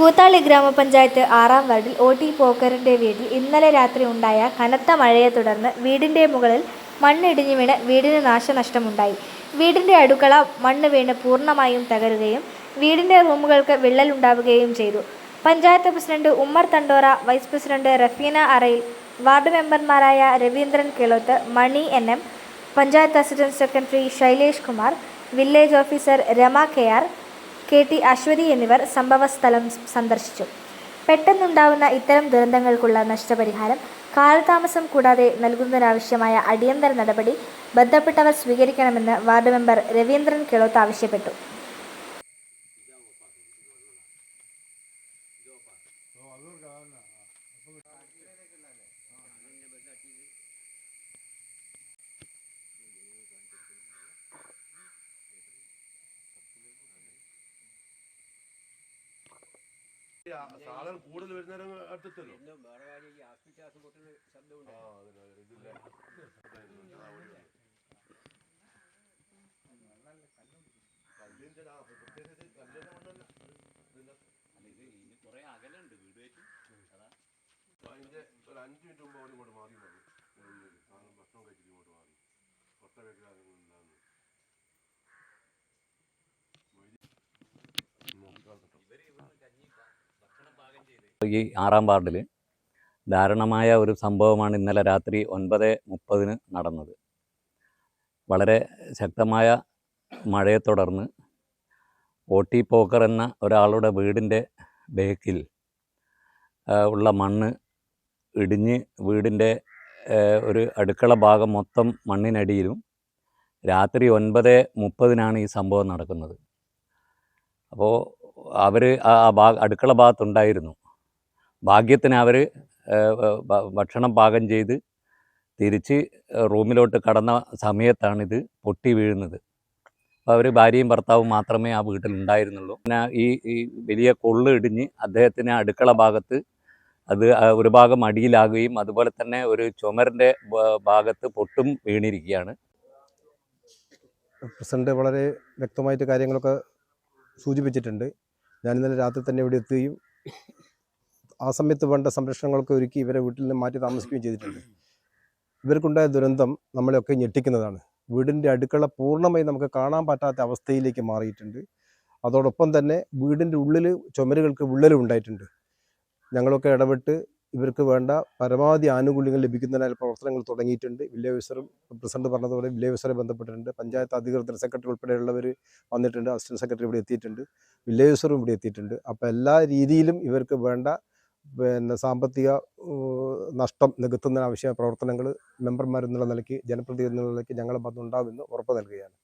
കൂത്താളി ഗ്രാമപഞ്ചായത്ത് 6-ാം വാർഡിൽ ഒ.ടി. പോക്കറിന്റെ വീട്ടിൽ ഇന്നലെ രാത്രി ഉണ്ടായ കനത്ത മഴയെ തുടർന്ന് വീടിന്റെ മുകളിൽ മണ്ണിടിഞ്ഞു വീണ് വീടിന് നാശനഷ്ടമുണ്ടായി. വീടിന്റെ അടുക്കള മണ്ണ് വീണ് പൂർണ്ണമായും തകരുകയും വീടിന്റെ റൂമുകൾക്ക് വിള്ളലുണ്ടാവുകയും ചെയ്തു. Panchayat president Ummar Thandora, vice president Rafeena Arayil, ward മെമ്പർമാരായ Raveendran Kiloth, Mani N M., panchayat assistant secretary Shailesh Kumar, village officer Rama K R., K T. Aswathy എന്നിവർ സംഭവസ്ഥലം സന്ദർശിച്ചു. പെട്ടെന്നുണ്ടാവുന്ന ഇത്തരം ദുരന്തങ്ങൾക്കുള്ള നഷ്ടപരിഹാരം കാലതാമസം കൂടാതെ നൽകുന്നതിനാവശ്യമായ അടിയന്തര നടപടി ബന്ധപ്പെട്ടവർ സ്വീകരിക്കണമെന്ന് വാർഡ് മെമ്പർ രവീന്ദ്രൻ കിളോത്ത് ആവശ്യപ്പെട്ടു. സാധനം കൂടുതൽ വരുന്നേരം അടുത്തല്ലോ കുറെ അകലുണ്ട് വീട് വെച്ച്. അതിന്റെ ഒരു 5 മിനിറ്റ് മുമ്പ് അവർ ഇങ്ങോട്ട് മാറി സാധനം ഭക്ഷണം കഴിച്ചിട്ട് ഇങ്ങോട്ട് മാറി കൊട്ട വെക്കാറുണ്ടാകുന്നു. ഈ 6-ാം വാർഡിൽ ദാരുണമായ ഒരു സംഭവമാണ് ഇന്നലെ രാത്രി 9:30 നടന്നത്. വളരെ ശക്തമായ മഴയെ തുടർന്ന് ഒ.ടി. പോക്കർ എന്ന ഒരാളുടെ വീടിൻ്റെ ബേക്കിൽ ഉള്ള മണ്ണ് ഇടിഞ്ഞ് വീടിൻ്റെ ഒരു അടുക്കള ഭാഗം മൊത്തം മണ്ണിനടിയിലും രാത്രി 9:30 ഈ സംഭവം നടക്കുന്നത്. അപ്പോൾ അവർ അടുക്കള ഭാഗത്തുണ്ടായിരുന്നു. ഭാഗ്യത്തിന് അവർ ഭക്ഷണം പാകം ചെയ്ത് തിരിച്ച് റൂമിലോട്ട് കടന്ന സമയത്താണിത് പൊട്ടി വീഴുന്നത്. അപ്പോൾ അവർ ഭാര്യയും ഭർത്താവും മാത്രമേ ആ വീട്ടിലുണ്ടായിരുന്നുള്ളൂ. പിന്നെ ഈ വലിയ കൊള്ള് ഇടിഞ്ഞ് അദ്ദേഹത്തിന് അടുക്കള ഭാഗത്ത് അത് ഒരു ഭാഗം അടിയിലാകുകയും അതുപോലെ തന്നെ ഒരു ചുമരിൻ്റെ ഭാഗത്ത് പൊട്ടും വീണിരിക്കുകയാണ്. പ്രസിഡന്റ് വളരെ വ്യക്തമായിട്ട് കാര്യങ്ങളൊക്കെ സൂചിപ്പിച്ചിട്ടുണ്ട്. ഞാൻ ഇന്നലെ രാത്രി തന്നെ ഇവിടെ എത്തുകയും ആ സമയത്ത് വേണ്ട സംരക്ഷണങ്ങളൊക്കെ ഒരുക്കി ഇവരെ വീട്ടിൽ നിന്ന് മാറ്റി താമസിക്കുകയും ചെയ്തിട്ടുണ്ട്. ഇവർക്കുണ്ടായ ദുരന്തം നമ്മളെയൊക്കെ ഞെട്ടിക്കുന്നതാണ്. വീടിൻ്റെ അടുക്കള പൂർണ്ണമായി നമുക്ക് കാണാൻ പറ്റാത്ത അവസ്ഥയിലേക്ക് മാറിയിട്ടുണ്ട്. അതോടൊപ്പം തന്നെ വീടിൻ്റെ ഉള്ളിൽ ചുമരുകൾക്ക് വിള്ളലും ഉണ്ടായിട്ടുണ്ട്. ഞങ്ങളൊക്കെ ഇടപെട്ട് ഇവർക്ക് വേണ്ട പരമാവധി ആനുകൂല്യങ്ങൾ ലഭിക്കുന്നതിനായി പ്രവർത്തനങ്ങൾ തുടങ്ങിയിട്ടുണ്ട്. വില്ലേജ് ഓഫീസറും പ്രസിഡന്റ് പറഞ്ഞതുപോലെ വില്ലേജ് ഓഫീസറെ ബന്ധപ്പെട്ടിട്ടുണ്ട്. പഞ്ചായത്ത് അധികൃതർ, സെക്രട്ടറി ഉൾപ്പെടെയുള്ളവർ വന്നിട്ടുണ്ട്. അസിസ്റ്റന്റ് സെക്രട്ടറി ഇവിടെ എത്തിയിട്ടുണ്ട്. വില്ലേജ് ഓഫീസറും ഇവിടെ എത്തിയിട്ടുണ്ട്. അപ്പോൾ എല്ലാ രീതിയിലും ഇവർക്ക് വേണ്ട സാമ്പത്തിക നഷ്ടം നികത്തുന്നതിനാവശ്യമായ പ്രവർത്തനങ്ങൾ മെമ്പർമാരെന്നുള്ള നിലയ്ക്ക്, ജനപ്രതിനിധി എന്നുള്ള നിലയ്ക്ക് ഞങ്ങളുടെ ഭാഗത്തുനിന്നുണ്ടാവുമെന്ന് ഉറപ്പ് നൽകുകയാണ്.